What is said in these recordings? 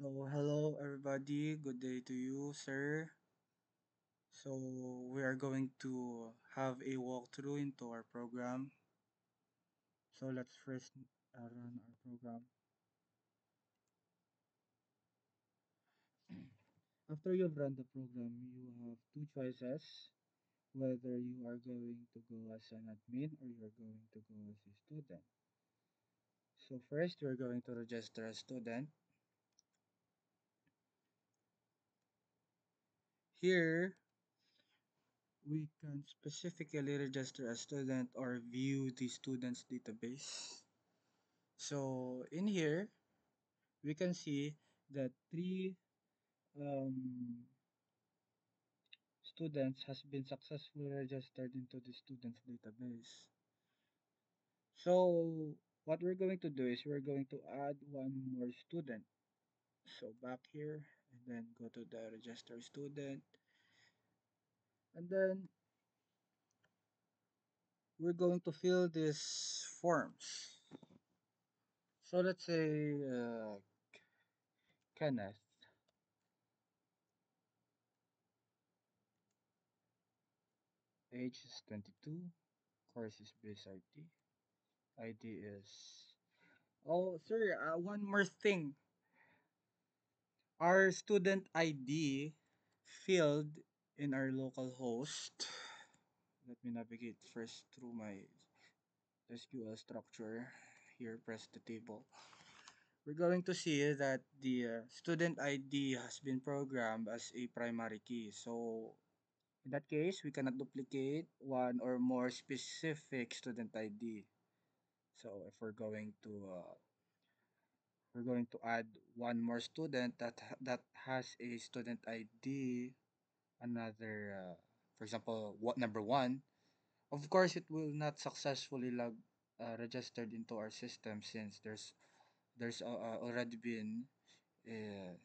So, hello everybody. Good day to you, sir. So, we are going to have a walkthrough into our program. So, let's first run our program. After you've run the program, you have two choices whether you are going to go as an admin or you're going to go as a student. So, first, we're going to register a student. Here, we can specifically register a student or view the student's database. So in here, we can see that three um, students has been successfully registered into the students database. So what we're going to do is we're going to add one more student. So back here and then go to the register student, and then we're going to fill these forms. So let's say Kenneth, age is 22, course is BSRT, ID is. Oh, sir, one more thing. Our student ID field in our local host. Let me navigate first through my SQL structure. Here, press the table. We're going to see that the student ID has been programmed as a primary key. So, in that case, we cannot duplicate one or more specific student ID. So, if we're going to add one more student that has a student ID, another for example, what number one. Of course, it will not successfully log registered into our system since there's already been a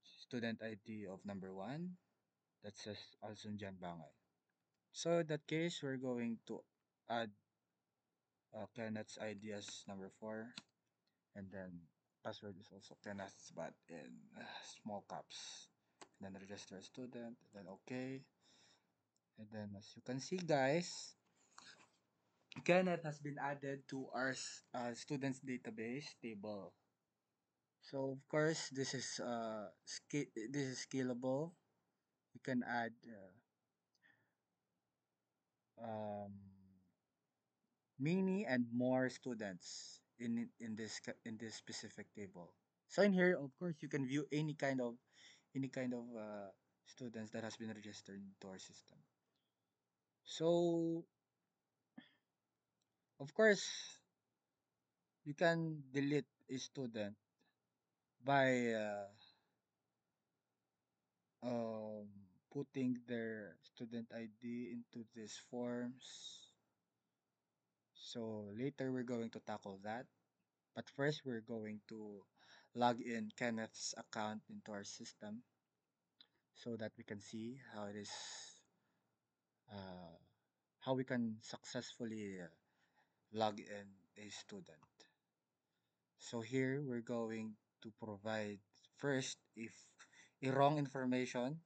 student ID of number one that says Alson Jan Bangay. So in that case, we're going to add Kenneth's ID as number four, and then password is also Kenneth but in small caps. And then register a student, and then okay. And then as you can see, guys, Kenneth has been added to our students database table. So of course, this is scalable. You can add um, many and more students in this specific table. So in here, of course, you can view any kind of students that has been registered into our system. So of course, you can delete a student by putting their student ID into these forms. So later we're going to tackle that. But first we're going to log in Kenneth's account into our system so that we can see uh, how we can successfully log in a student. So here we're going to provide first if a wrong information.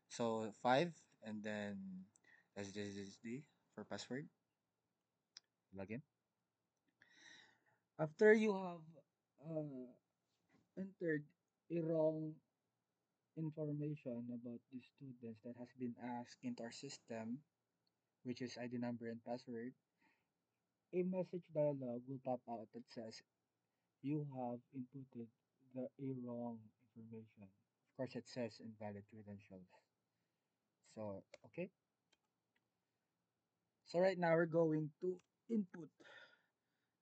So 5 and then SSD for password. Login. After you have uh, entered a wrong information about the students that has been asked into our system, which is ID number and password, a message dialog will pop out that says you have inputted a wrong information. Of course, it says invalid credentials. So, okay. So right now we're going to input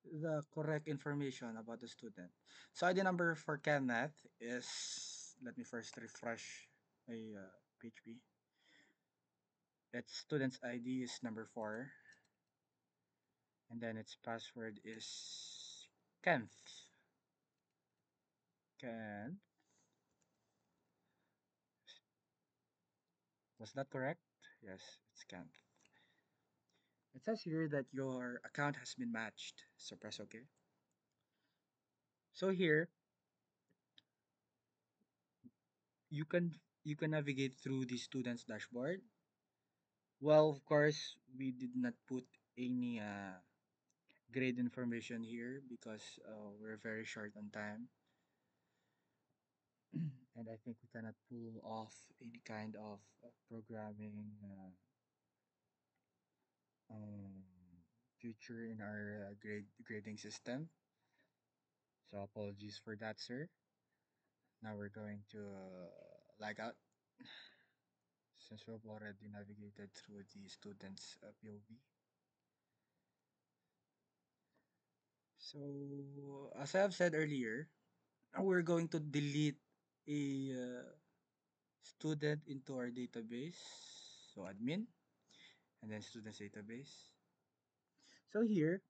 the correct information about the student. So ID number for Kenneth is, let me first refresh my PHP. Its student's ID is number 4, and then its password is Kenneth. Ken, was that correct? Yes, it's Kenneth. It says here that your account has been matched. So press OK. So here, you can navigate through the student's dashboard. Well, of course, we did not put any grade information here because we're very short on time, and I think we cannot pull off any kind of programming um, feature in our grading system. So apologies for that, sir. Now we're going to lag out since we've already navigated through the student's POV. So as I have said earlier, we're going to delete a student into our database. So admin and then students database. So here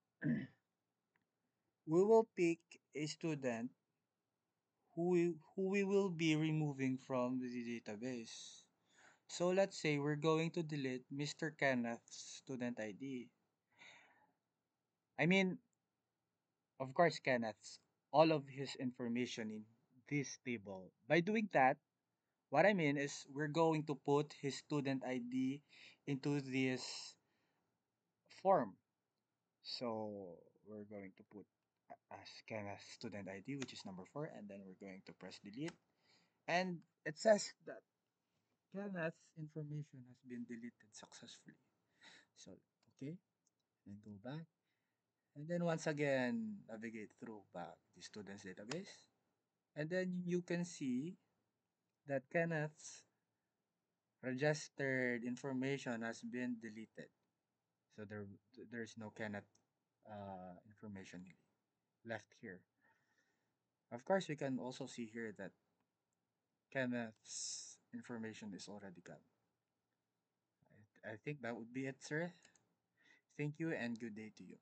we will pick a student who we will be removing from the database. So let's say we're going to delete Mr. Kenneth's student ID. I mean, of course, Kenneth's all of his information in this table. By doing that, what I mean is we're going to put his student ID into this form. So we're going to put as Kenneth's student ID, which is number 4, and then we're going to press delete. And it says that Kenneth's information has been deleted successfully. So, okay, and go back. And then once again, navigate through back the student's database. And then you can see that Kenneth's registered information has been deleted. So there's no Kenneth information left here. Of course, we can also see here that Kenneth's information is already gone. I think that would be it, sir. Thank you and good day to you.